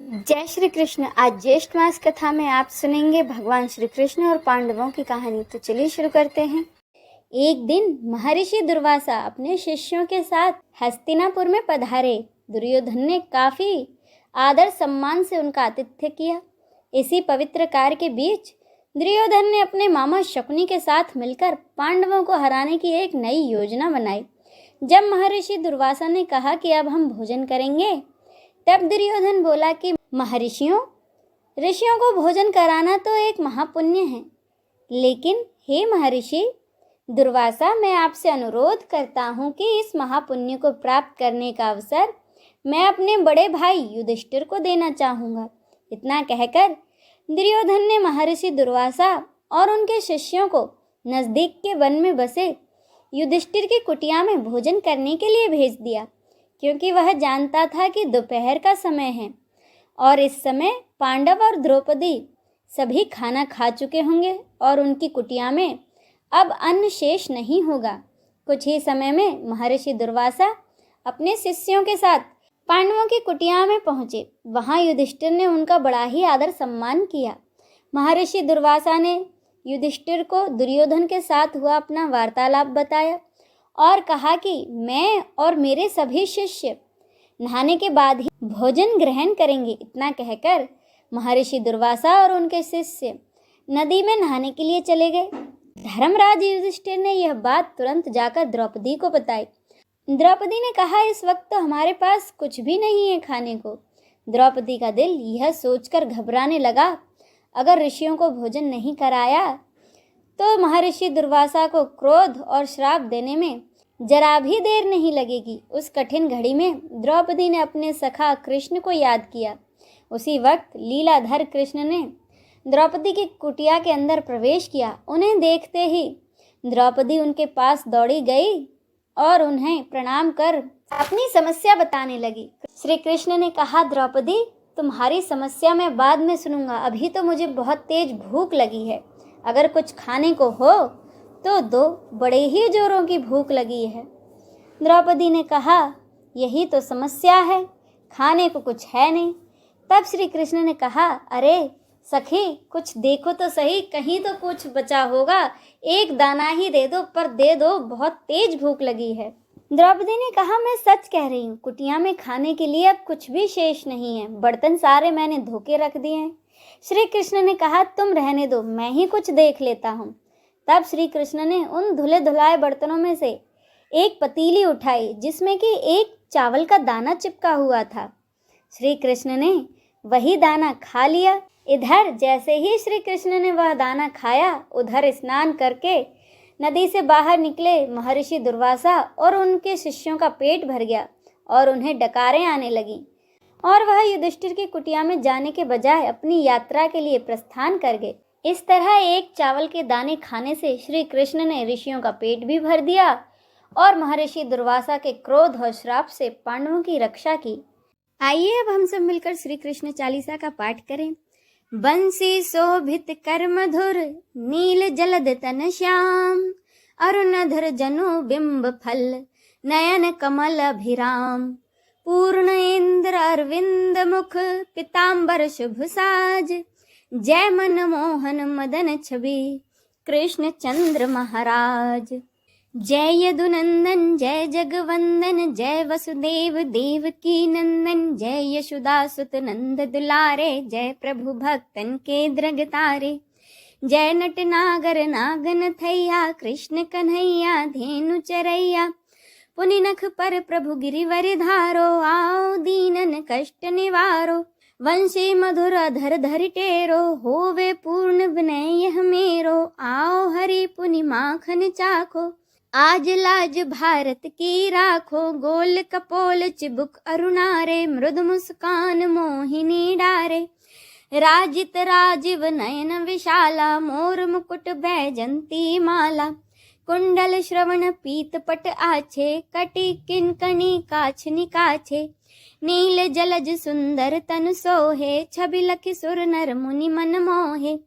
जय श्री कृष्ण। आज ज्येष्ठ मास कथा में आप सुनेंगे भगवान श्री कृष्ण और पांडवों की कहानी। तो चलिए शुरू करते हैं। एक दिन महर्षि दुर्वासा अपने शिष्यों के साथ हस्तिनापुर में पधारे। दुर्योधन ने काफी आदर सम्मान से उनका आतिथ्य किया। इसी पवित्र कार्य के बीच दुर्योधन ने अपने मामा शकुनी के साथ मिलकर पांडवों को हराने की एक नई योजना बनाई। जब महर्षि दुर्वासा ने कहा कि अब हम भोजन करेंगे, तब दुर्योधन बोला कि महर्षियों, ऋषियों को भोजन कराना तो एक महापुण्य है, लेकिन हे महर्षि दुर्वासा, मैं आपसे अनुरोध करता हूँ कि इस महापुण्य को प्राप्त करने का अवसर मैं अपने बड़े भाई युधिष्ठिर को देना चाहूँगा। इतना कहकर दुर्योधन ने महर्षि दुर्वासा और उनके शिष्यों को नजदीक के वन में बसे युधिष्ठिर की कुटिया में भोजन करने के लिए भेज दिया, क्योंकि वह जानता था कि दोपहर का समय है और इस समय पांडव और द्रौपदी सभी खाना खा चुके होंगे और उनकी कुटिया में अब अन्न शेष नहीं होगा। कुछ ही समय में महर्षि दुर्वासा अपने शिष्यों के साथ पांडवों की कुटिया में पहुंचे। वहां युधिष्ठिर ने उनका बड़ा ही आदर सम्मान किया। महर्षि दुर्वासा ने युधिष्ठिर को दुर्योधन के साथ हुआ अपना वार्तालाप बताया और कहा कि मैं और मेरे सभी शिष्य नहाने के बाद ही भोजन ग्रहण करेंगे। इतना कहकर महर्षि दुर्वासा और उनके शिष्य नदी में नहाने के लिए चले गए। धर्मराज युधिष्ठिर ने यह बात तुरंत जाकर द्रौपदी को बताई। द्रौपदी ने कहा, इस वक्त तो हमारे पास कुछ भी नहीं है खाने को। द्रौपदी का दिल यह सोचकर घबराने लगा, अगर ऋषियों को भोजन नहीं कराया तो महर्षि दुर्वासा को क्रोध और श्राप देने में जरा भी देर नहीं लगेगी। उस कठिन घड़ी में द्रौपदी ने अपने सखा कृष्ण को याद किया। उसी वक्त लीलाधर कृष्ण ने द्रौपदी की कुटिया के अंदर प्रवेश किया। उन्हें देखते ही द्रौपदी उनके पास दौड़ी गई और उन्हें प्रणाम कर अपनी समस्या बताने लगी। श्री कृष्ण ने कहा, द्रौपदी, तुम्हारी समस्या मैं बाद में सुनूंगा, अभी तो मुझे बहुत तेज भूख लगी है। अगर कुछ खाने को हो तो दो, बड़े ही जोरों की भूख लगी है। द्रौपदी ने कहा, यही तो समस्या है, खाने को कुछ है नहीं। तब श्री कृष्ण ने कहा, अरे सखी, कुछ देखो तो सही, कहीं तो कुछ बचा होगा, एक दाना ही दे दो, पर दे दो, बहुत तेज भूख लगी है। द्रौपदी ने कहा, मैं सच कह रही हूँ, कुटिया में खाने के लिए अब कुछ भी शेष नहीं है, बर्तन सारे मैंने धो के रख दिए हैं। श्री कृष्ण ने कहा, तुम रहने दो, मैं ही कुछ देख लेता हूँ। तब श्री कृष्ण ने उन धुले धुलाए बर्तनों में से एक पतीली उठाई, जिसमें कि एक चावल का दाना चिपका हुआ था। श्री कृष्ण ने वही दाना खा लिया। इधर जैसे ही श्री कृष्ण ने वह दाना खाया, उधर स्नान करके नदी से बाहर निकले महर्षि दुर्वासा और उनके शिष्यों का पेट भर गया और उन्हें डकारें आने लगीं और वह युधिष्ठिर की कुटिया में जाने के बजाय अपनी यात्रा के लिए प्रस्थान कर गए। इस तरह एक चावल के दाने खाने से श्री कृष्ण ने ऋषियों का पेट भी भर दिया और महर्षि दुर्वासा के क्रोध और श्राप से पांडवों की रक्षा की। आइए अब हम सब मिलकर श्री कृष्ण चालीसा का पाठ करें। बंसी शोभित कर मधुर, नील जलद तन श्याम, अरुणधर जनु बिंब फल, नयन कमल अभिराम, पूर्ण इंद्र अरविंद मुख, पीतांबर शुभ साज, जय मन मोहन मदन छवि, कृष्ण चंद्र महाराज। जय यदुनंदन जय जगवंदन, जय वसुदेव देवकी नंदन, जय यशोदा सुत नंद दुलारे, जय प्रभु भक्तन के द्रग तारे, जय नट नागर नागन थैया, कृष्ण कन्हैया धेनु चरैया, पुनि नख पर प्रभु गिरिवर धारो, आओ दीनन कष्ट निवारो, वंशी मधुर अधर धरि टेरो, होवे पूर्ण विनय यह मेरो, आओ हरि पुनि माखन चाखो, आज लाज भारत की राखो, गोल कपोल चिबुक अरुणारे, मृदु मुस्कान मोहिनी डारे, राजित राजीव नयन विशाला, मोर मुकुट बैजंती माला, कुंडल श्रवण पीत पट आछे, कटि किंकणी काछ निकाछे, नील जलज सुंदर तन सोहे, छबि लखि सुर नर मुनि मन मोहे,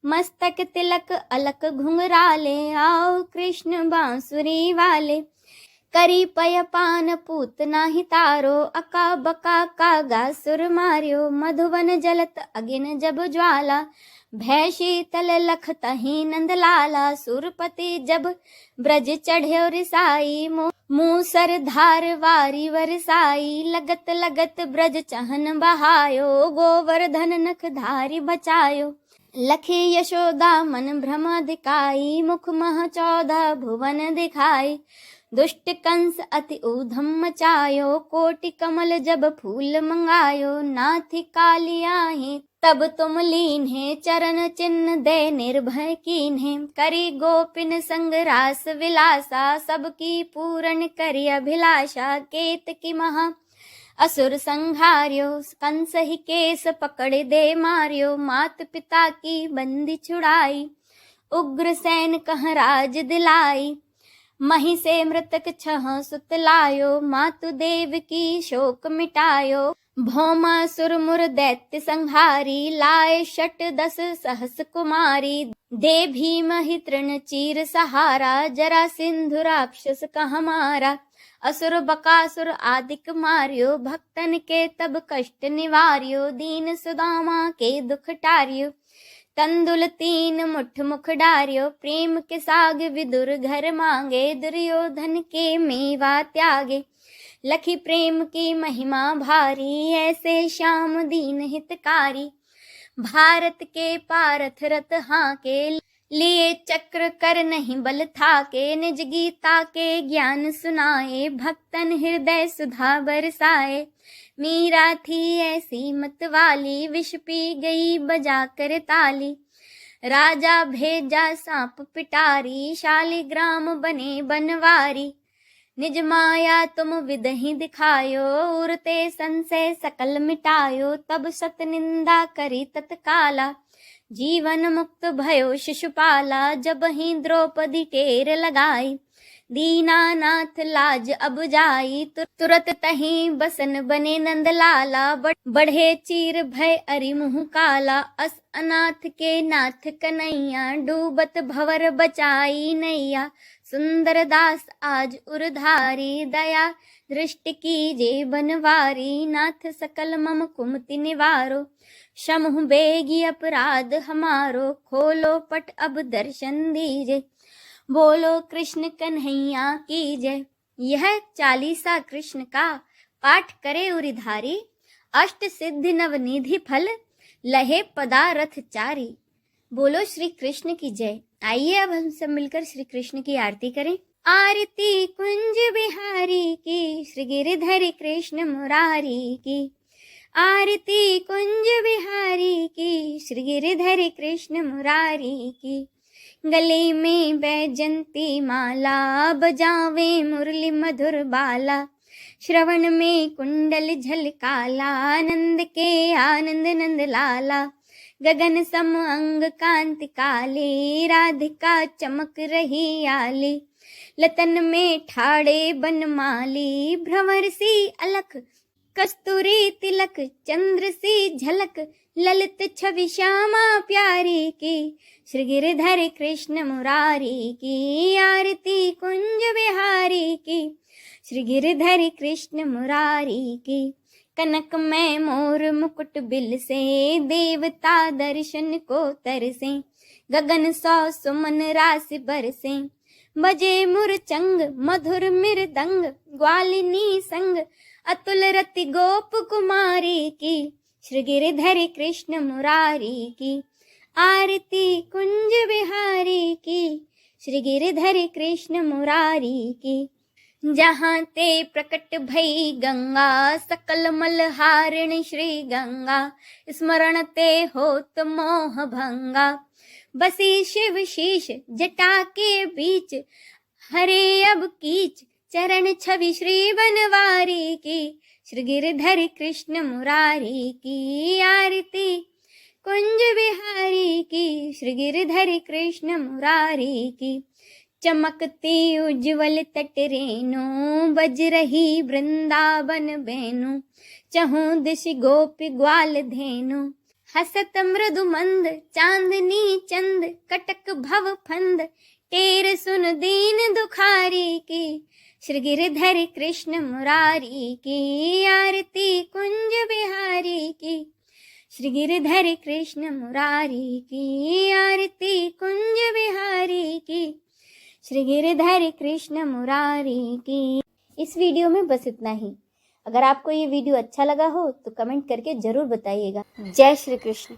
मस्तक तिलक अलक घुंघराले, आओ कृष्ण बांसुरी वाले, करी पयपान पूतना ही तारो, अका बका कागा सुर मार्यो, मधुवन जलत अगिन जब ज्वाला, भय शीतल लख तही नंदलाला, सुरपति जब ब्रज चढ़्यो रिसाई, मूसर धार वारी वरसाई, लगत लगत ब्रज चहन बहायो, गोवर्धन नख धारी बचायो, लखी यशोदा मन भ्रम दिखाई, मुख मह 14 भुवन दिखाई, दुष्ट कंस अति ऊधम मचायो, कोटि कमल जब फूल मंगायो, नाथी कालियाही तब तुम लीन है, चरण चिन्ह दे निर्भय कीन्हे, करी गोपिन संग रास विलासा, सबकी पूर्ण करी अभिलाषा, केत की महा असुर संहार्यो, कंस ही केस पकड़ दे मार्यो, मात पिता की बंदी छुड़ाई, उग्र सैन कह राज दिलाई, मही से मृतक 6 सुत लायो, मातु देव की शोक मिटायो, भौमासुर मुर दैत्य संहारी, लाए 10 सहस कुमारी, दे भीम ही तृण चीर सहारा, जरा सिंधु राक्षस कह मारा, असुर बकासुर आदिक मार्यो, भक्तन के तब कष्ट निवार्यो, दीन सुदामा के दुख टार्यो, तंदुल 3 मुठ मुख डार्यो, प्रेम के साग विदुर घर मांगे, दुर्योधन के मेवा त्यागे, लखी प्रेम की महिमा भारी, ऐसे श्याम दीन हितकारी, भारत के पारथ रथ हाके, लिए चक्र कर नहीं बल थाके, निज गीता के ज्ञान सुनाए, भक्तन हृदय सुधा बरसाए, मीरा थी ऐसी मत वाली, विष पी गई बजा कर ताली, राजा भेजा सांप पिटारी, शालिग्राम बने बनवारी, निज माया तुम विदहि दिखायो, उरते संशय सकल मिटायो, तब सत निंदा करी तत्काला, जीवन मुक्त भयो शिशुपाला, जब ही द्रौपदी टेर लगाई, दीनानाथ लाज अब जाई, तुरत तही बसन बने नंदलाला, बढ़े चीर भय अरि मुँह काला, अस अनाथ के नाथ कन्हैया, डूबत भवर बचाई नैया, सुंदर दास आज उरधारी, दया दृष्टि कीजे बनवारी, नाथ सकल मम कुमति निवारो, क्षमहु बेगी अपराध हमारो, खोलो पट अब दर्शन दीजे, बोलो कृष्ण कन्हैया की जय। यह 40 कृष्ण का पाठ करे उरिधारी, अष्ट सिद्धि नवनिधि फल, लहे पदारथ चारी। बोलो श्री कृष्ण की जय। आइए अब हम सब मिलकर श्री कृष्ण की आरती करें। आरती कुंज बिहारी की, श्री गिरिधर कृष्ण मुरारी की, आरती कुंज बिहारी की, श्री गिरिधर कृष्ण मुरारी की, गले में बैजंती माला, बजावे मुरली मधुर बाला, श्रवण में कुंडल झलकाला, आनंद के आनंद नंद लाला, गगन सम अंग कांति काले, राधिका चमक रही आली, लतन में ठाड़े बनमाली, भ्रमर सी अलख कस्तूरी तिलक, चंद्र सी झलक, ललित छवि श्यामा प्यारी की, श्री गिरिधर कृष्ण मुरारी की, आरती कुंज बिहारी की, श्री गिरिधर कृष्ण मुरारी की, कनक में मोर मुकुट बिल से, देवता दर्शन को तरसे, गगन 100 सुमन राशि बरसे, बजे मुरचंग मधुर मृदंग, ग्वालिनी संग अतुल रति गोप कुमारी की, श्री गिरिधर कृष्ण मुरारी की, आरती कुंज बिहारी की, श्री गिरिधर कृष्ण मुरारी की, जहाँ ते प्रकट भई गंगा, सकल मल हारिण श्री गंगा, स्मरण ते होत मोह भंगा, बसी शिव शीश जटा के बीच, हरे अब कीच चरण छवि श्री बनवारी की, श्री गिरिधर कृष्ण मुरारी की, आरती कुंज बिहारी की, श्री गिरिधर कृष्ण मुरारी की, चमकती उज्ज्वल तट रेणु, बज रही वृंदावन बेनु, चहु दिश गोपी ग्वाल धेनु, हसत मृदु मंद चांदनी चंद, कटक भव फंद टेर सुन दीन दुखारी की, श्री गिरधर कृष्ण मुरारी की। आरती कुंज बिहारी की, श्री गिरधर कृष्ण मुरारी की। आरती कुंज बिहारी की, श्री गिरधर कृष्ण मुरारी की। इस वीडियो में बस इतना ही। अगर आपको ये वीडियो अच्छा लगा हो तो कमेंट करके ज़रूर बताइएगा। जय श्री कृष्ण।